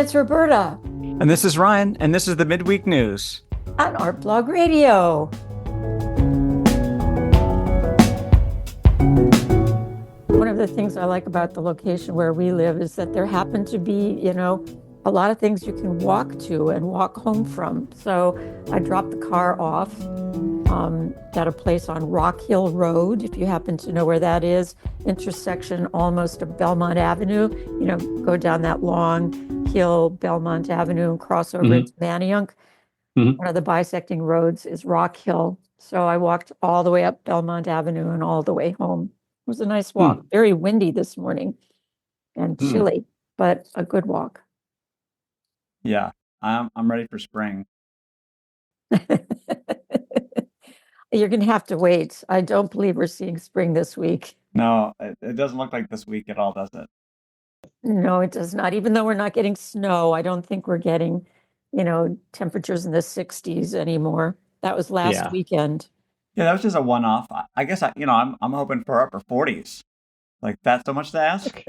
it's Roberta And this is Ryan, and this is the Midweek News. on Art Blog Radio. One of the things I like about the location where we live is that there happen to be, a lot of things you can walk to and walk home from. So I dropped the car off at a place on Rock Hill Road, if you happen to know where that is, intersection almost of Belmont Avenue. Go down that long hill, Belmont Avenue, and cross over into Manayunk. One of the bisecting roads is Rock Hill. So I walked all the way up Belmont Avenue and all the way home. It was a nice walk. Very windy this morning and chilly, but a good walk. Yeah, I'm ready for spring. You're going to have to wait. I don't believe we're seeing spring this week. No, it doesn't look like this week at all, does it? No, it does not. Even though we're not getting snow, I don't think we're getting, temperatures in the 60s anymore. That was last weekend. Yeah, that was just a one-off. I guess I'm hoping for upper 40s. Like, that's so much to ask?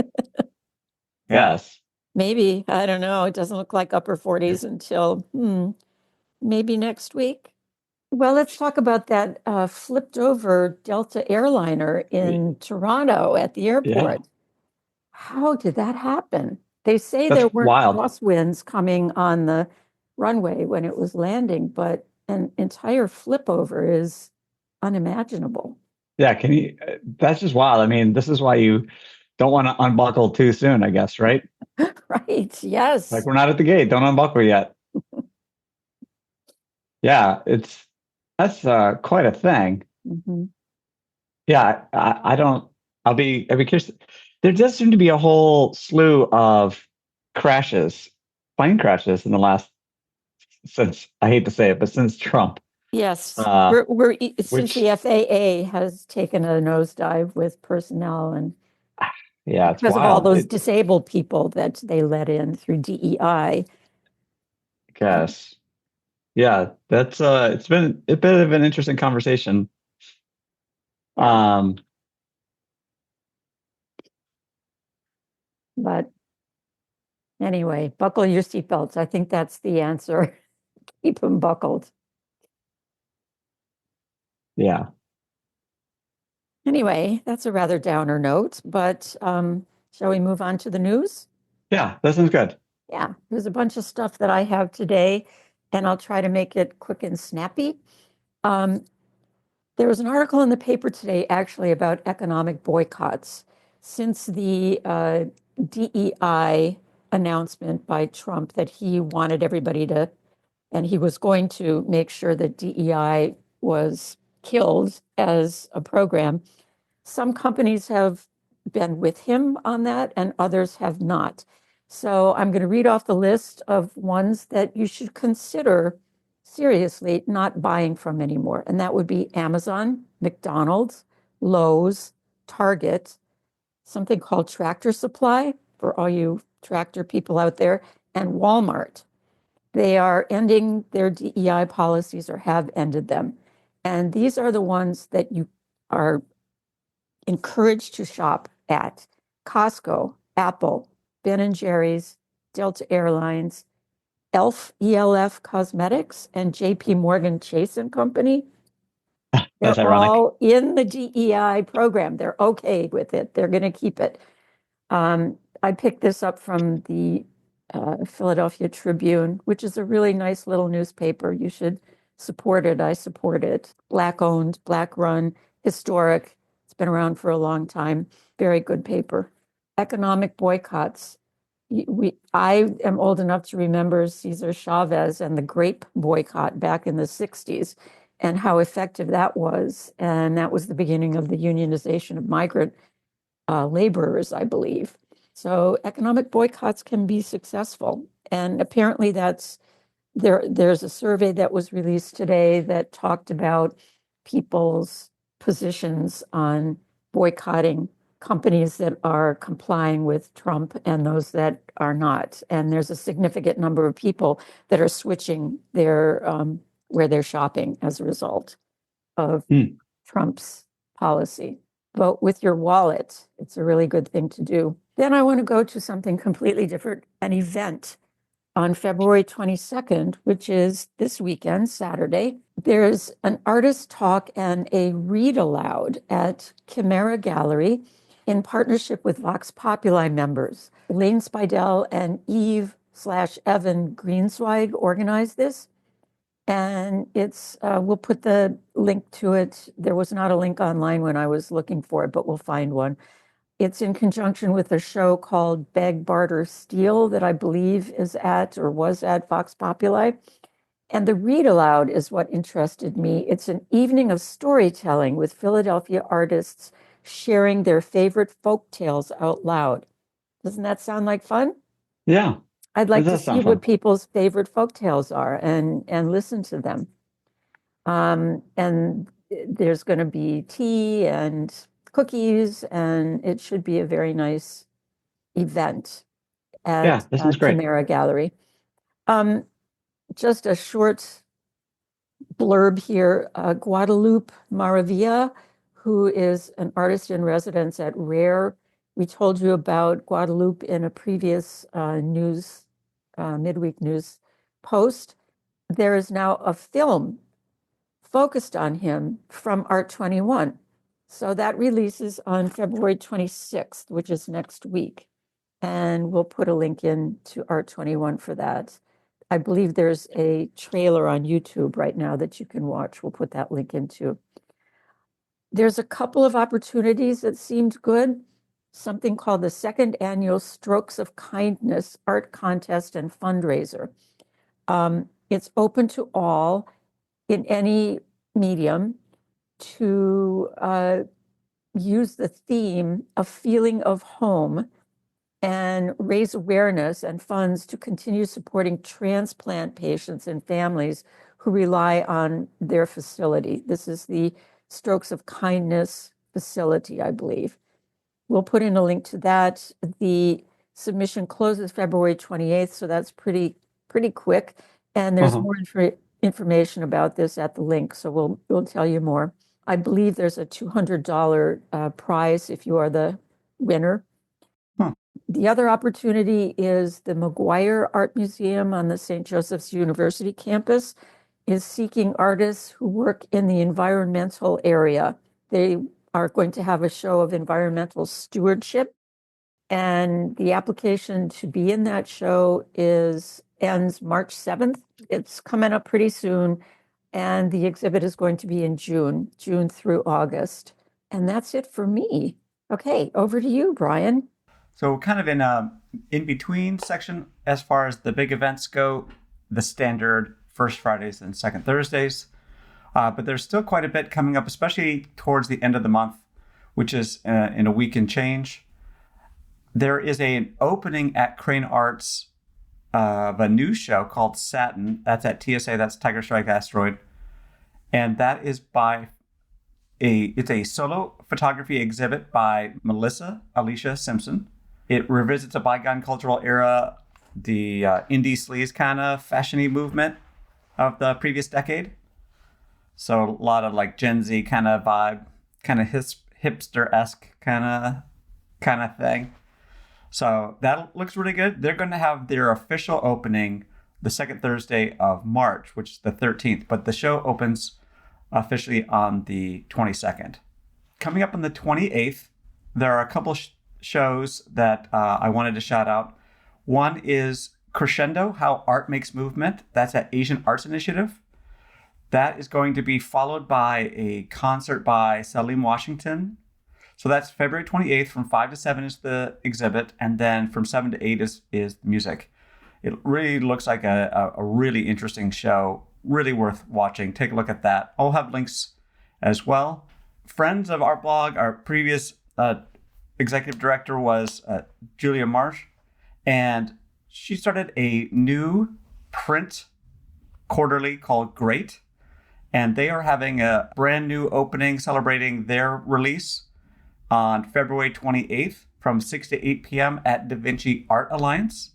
Yes. Maybe. I don't know. It doesn't look like upper 40s until maybe next week. Well, let's talk about that flipped over Delta airliner in Toronto at the airport. Yeah. How did that happen? They say That's there weren't wild. crosswinds coming on the runway when it was landing, but an entire flip over is unimaginable. Yeah, that's just wild. I mean, this is why you don't want to unbuckle too soon, I guess, right? Right. Yes. Like, we're not at the gate. Don't unbuckle yet. Yeah, that's quite a thing. Mm-hmm. Yeah, I'll be curious. There does seem to be a whole slew of plane crashes in the last, since, I hate to say it, but since Trump. Yes. Since the FAA has taken a nosedive with personnel and yeah, it's because of wild. all those disabled people that they let in through DEI. I guess. Yeah, that's it's been a bit of an interesting conversation. But anyway, buckle your seatbelts. I think that's the answer. Keep them buckled. Yeah. Anyway, that's a rather downer note, but shall we move on to the news? Yeah, that sounds good. Yeah, there's a bunch of stuff that I have today, and I'll try to make it quick and snappy. There was an article in the paper today actually about economic boycotts. Since the DEI announcement by Trump that he wanted everybody to, and he was going to make sure that DEI was killed as a program, some companies have been with him on that and others have not. So I'm going to read off the list of ones that you should consider seriously not buying from anymore. And that would be Amazon, McDonald's, Lowe's, Target, something called Tractor Supply for all you tractor people out there, and Walmart. They are ending their DEI policies or have ended them. And these are the ones that you are encouraged to shop at: Costco, Apple, Ben & Jerry's, Delta Airlines, ELF Cosmetics, and JP Morgan Chase and Company. That's They're ironic. all in the DEI program. They're okay with it. They're going to keep it. I picked this up from the Philadelphia Tribune, which is a really nice little newspaper. You should support it. I support it. Black owned, Black run, historic. It's been around for a long time. Very good paper. Economic boycotts. I am old enough to remember Cesar Chavez and the grape boycott back in the 60s and how effective that was. And that was the beginning of the unionization of migrant laborers, I believe. So economic boycotts can be successful. And apparently there's a survey that was released today that talked about people's positions on boycotting companies that are complying with Trump and those that are not. And there's a significant number of people that are switching their where they're shopping as a result of Trump's policy. Vote with your wallet. It's a really good thing to do. Then I want to go to something completely different, an event. on February 22nd, which is this weekend, Saturday, there's an artist talk and a read aloud at Chimaera Gallery in partnership with Vox Populi members. Lane Spidell and Eve/Evan Greenswag organized this. And it's, we'll put the link to it. There was not a link online when I was looking for it, but we'll find one. It's in conjunction with a show called Beg, Barter, Steal that I believe is at or was at Vox Populi. And the read aloud is what interested me. It's an evening of storytelling with Philadelphia artists sharing their favorite folk tales out loud. Doesn't that sound like fun? Yeah. I'd like That to does see sound what fun. people's favorite folk tales are and listen to them. And there's going to be tea and cookies, and it should be a very nice event Yeah, at that sounds great. Chimaera Gallery. Just a short blurb here. Guadalupe Maravilla, who is an artist in residence at Rare. We told you about Guadalupe in a previous Midweek news post. There is now a film focused on him from Art 21. So that releases on February 26th, which is next week. And we'll put a link in to Art 21 for that. I believe there's a trailer on YouTube right now that you can watch. We'll put that link into. There's a couple of opportunities that seemed good. Something called the second annual Strokes of Kindness Art Contest and Fundraiser. It's open to all in any medium to use the theme of feeling of home and raise awareness and funds to continue supporting transplant patients and families who rely on their facility. This is the Strokes of Kindness facility, I believe. We'll put in a link to that. The submission closes February 28th, so that's pretty quick. And there's more information about this at the link, so we'll tell you more. I believe there's a $200 prize if you are the winner. The other opportunity is the McGuire Art Museum on the St. Joseph's University campus is seeking artists who work in the environmental area. They are going to have a show of environmental stewardship, and the application to be in that show ends March 7th. It's coming up pretty soon, and the exhibit is going to be in June through August. And that's it for me. Okay, over to you, Brian. So kind of in between section as far as the big events go, the standard first Fridays and second Thursdays. But there's still quite a bit coming up, especially towards the end of the month, which is in a week and change. There is an opening at Crane Arts of a new show called Satin. That's at TSA, that's Tiger Strike Asteroid. And that is it's a solo photography exhibit by Melissa Alicia Simpson. It revisits a bygone cultural era, the indie sleaze kind of fashion-y movement of the previous decade. So a lot of like Gen Z kind of vibe, kind of hipster-esque kind of thing. So that looks really good. They're going to have their official opening the second Thursday of March, which is the 13th, but the show opens officially on the 22nd. Coming up on the 28th, there are a couple shows that I wanted to shout out. One is Crescendo, How Art Makes Movement. That's at Asian Arts Initiative. That is going to be followed by a concert by Salim Washington. So that's February 28th from 5 to 7 is the exhibit. And then from 7 to 8 is the music. It really looks like a really interesting show. Really worth watching. Take a look at that. I'll have links as well. Friends of Art Blog, our previous executive director was Julia Marsh. And she started a new print quarterly called Great. And they are having a brand new opening celebrating their release on February 28th from 6 to 8 p.m. at Da Vinci Art Alliance.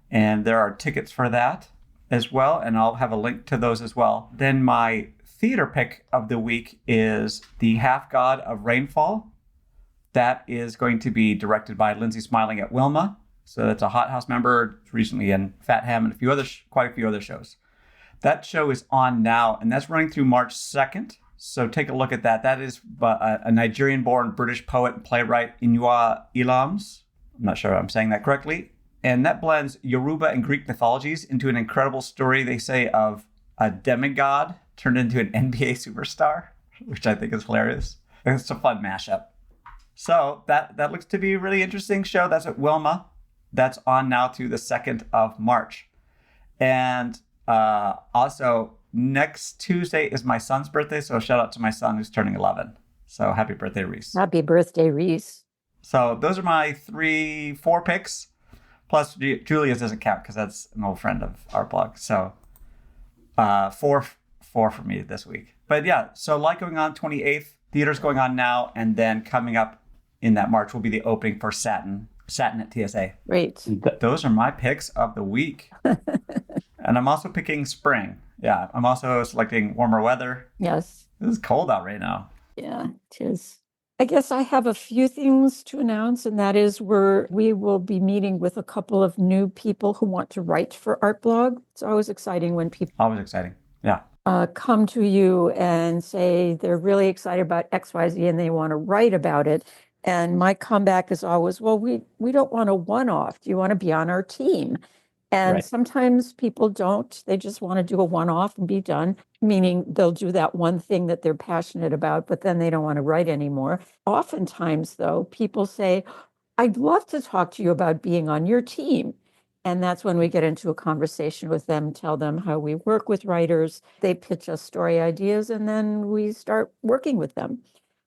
And there are tickets for that as well. And I'll have a link to those as well. Then my theater pick of the week is The Half God of Rainfall. That is going to be directed by Lindsay Smiling at Wilma. So that's a Hot House member, recently in Fat Ham and quite a few other shows. That show is on now, and that's running through March 2nd. So take a look at that. That is a Nigerian-born British poet and playwright, Inua Ilams. I'm not sure I'm saying that correctly. And that blends Yoruba and Greek mythologies into an incredible story, they say, of a demigod turned into an NBA superstar, which I think is hilarious. It's a fun mashup. So that looks to be a really interesting show. That's at Wilma. That's on now through the 2nd of March. And also, next Tuesday is my son's birthday, so shout out to my son who's turning 11. So happy birthday, Reese. Happy birthday, Reese. So those are my 4 picks. Plus, Julia's doesn't count because that's an old friend of our blog. So 4 for me this week. But yeah, so a lot going on 28th. Theater's going on now. And then coming up in that March will be the opening for Satin at TSA. Great. Those are my picks of the week. And I'm also picking spring. Yeah, I'm also selecting warmer weather. Yes. This is cold out right now. Yeah, it is. I guess I have a few things to announce, and that is we will be meeting with a couple of new people who want to write for Artblog. It's always exciting when people Always exciting. Yeah. come to you and say they're really excited about XYZ and they want to write about it. And my comeback is always, well, we don't want a one-off. Do you want to be on our team? And Right. sometimes people don't. They just want to do a one-off and be done, meaning they'll do that one thing that they're passionate about, but then they don't want to write anymore. Oftentimes, though, people say, I'd love to talk to you about being on your team. And that's when we get into a conversation with them, tell them how we work with writers. They pitch us story ideas, and then we start working with them.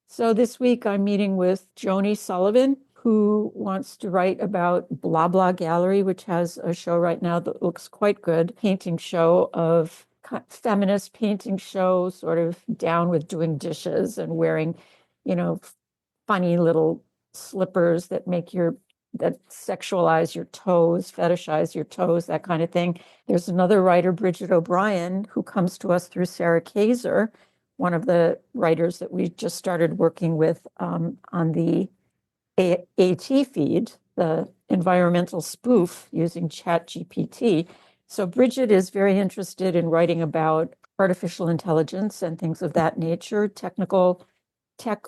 So this week I'm meeting with Joni Sullivan, who wants to write about Blah Blah Gallery, which has a show right now that looks quite good, feminist painting show, sort of down with doing dishes and wearing, funny little slippers that sexualize your toes, fetishize your toes, that kind of thing. There's another writer, Bridget O'Brien, who comes to us through Sarah Kaiser, one of the writers that we just started working with on the AT feed, the environmental spoof using ChatGPT. So Bridget is very interested in writing about artificial intelligence and things of that nature, tech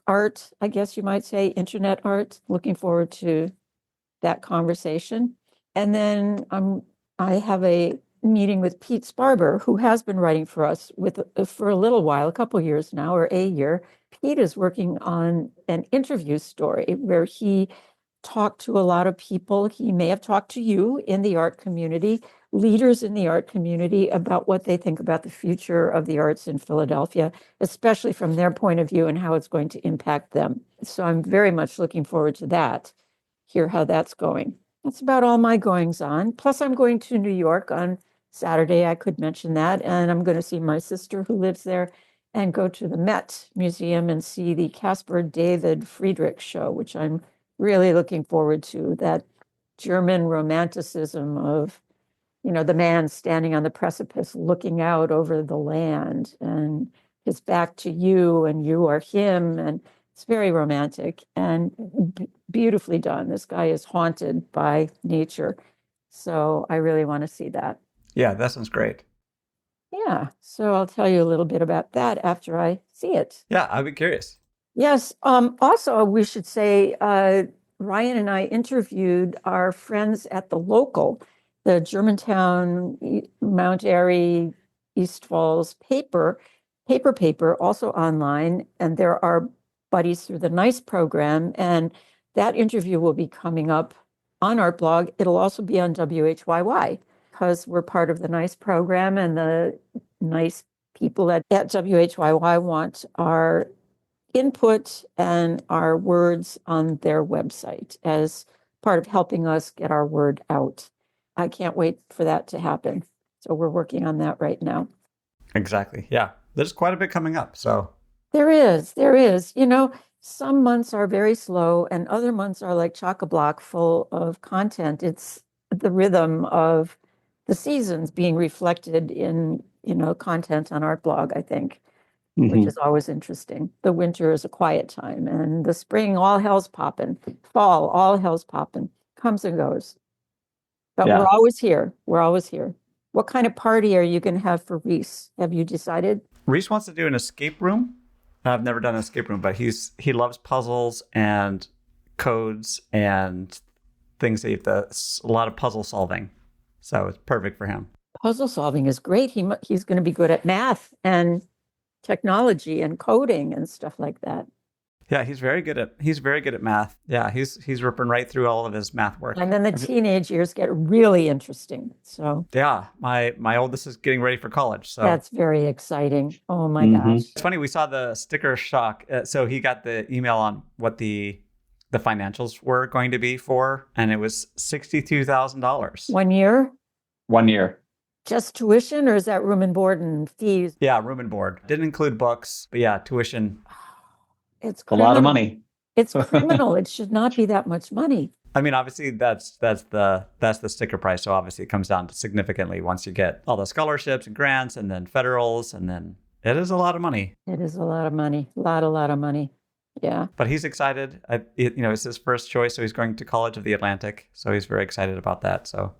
art, I guess you might say, internet art. Looking forward to that conversation. And then I have a meeting with Pete Sparber, who has been writing for us for a little while, a couple years now, or a year. Pete is working on an interview story where he talked to a lot of people. He may have talked to you in the art community, leaders in the art community, about what they think about the future of the arts in Philadelphia, especially from their point of view and how it's going to impact them. So I'm very much looking forward to that, hear how that's going. That's about all my goings on. Plus, I'm going to New York on Saturday. I could mention that. And I'm going to see my sister who lives there and go to the Met Museum and see the Caspar David Friedrich show, which I'm really looking forward to. That German romanticism of, the man standing on the precipice looking out over the land and his back to you and you are him. And it's very romantic and beautifully done. This guy is haunted by nature. So I really want to see that. Yeah, that sounds great. Yeah, so I'll tell you a little bit about that after I see it. Yeah, I'd be curious. Yes, also we should say Ryan and I interviewed our friends at the local, the Germantown, Mount Airy, East Falls paper, also online, and there are buddies through the NICE program, and that interview will be coming up on our blog. It'll also be on WHYY. Because we're part of the NICE program, and the NICE people at WHYY want our input and our words on their website as part of helping us get our word out. I can't wait for that to happen. So we're working on that right now. Exactly. Yeah. There's quite a bit coming up. So There is. Some months are very slow and other months are like chock-a-block full of content. It's the rhythm of the seasons being reflected in, content on our blog, I think, which is always interesting. The winter is a quiet time, and the spring, all hell's popping. Fall, all hell's popping. Comes and goes. But Yeah. we're always here. We're always here. What kind of party are you going to have for Reese? Have you decided? Reese wants to do an escape room. I've never done an escape room, but he loves puzzles and codes and things that you have to, a lot of puzzle solving. So it's perfect for him. Puzzle solving is great. He's going to be good at math and technology and coding and stuff like that. Yeah, he's very good at math. Yeah, he's ripping right through all of his math work. And then the teenage years get really interesting. So Yeah, my oldest is getting ready for college. So that's very exciting. Oh my Mhm. gosh. it's funny, we saw the sticker shock. So he got the email on what the financials were going to be for, and it was $62,000. 1 year? 1 year. Just tuition, or is that room and board and fees? Yeah, room and board. Didn't include books, but yeah, tuition. It's A lot of criminal. money. It's criminal. It should not be that much money. I mean, obviously that's the sticker price. So obviously it comes down to significantly once you get all the scholarships and grants and then federals, and then it is a lot of money. It is a lot of money. A lot of money. Yeah. But he's excited. It's his first choice, so he's going to College of the Atlantic. So he's very excited about that. So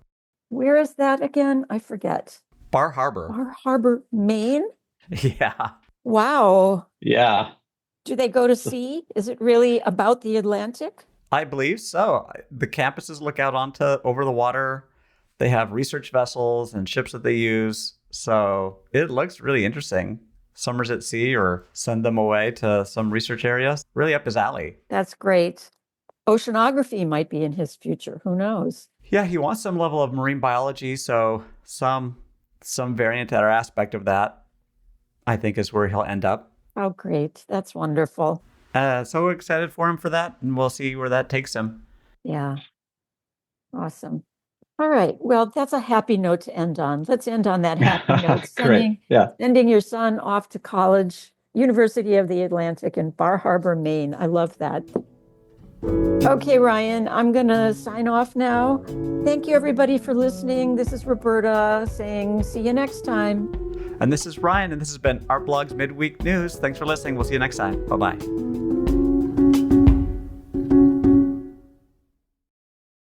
Where is that again? I forget. Bar Harbor. Bar Harbor, Maine? Yeah. Wow. Yeah. Do they go to sea? Is it really about the Atlantic? I believe so. The campuses look out over the water. They have research vessels and ships that they use. So it looks really interesting. Summers at sea, or send them away to some research areas. Really up his alley. That's great. Oceanography might be in his future. Who knows? Yeah, he wants some level of marine biology. So some variant or aspect of that, I think, is where he'll end up. Oh, great. That's wonderful. So excited for him for that, and we'll see where that takes him. Yeah. Awesome. All right. Well, that's a happy note to end on. Let's end on that happy note. Great. Yeah. Sending your son off to college, University of the Atlantic in Bar Harbor, Maine. I love that. Okay, Ryan, I'm going to sign off now. Thank you, everybody, for listening. This is Roberta saying, see you next time. And this is Ryan, and this has been Art Blog's Midweek News. Thanks for listening. We'll see you next time. Bye-bye.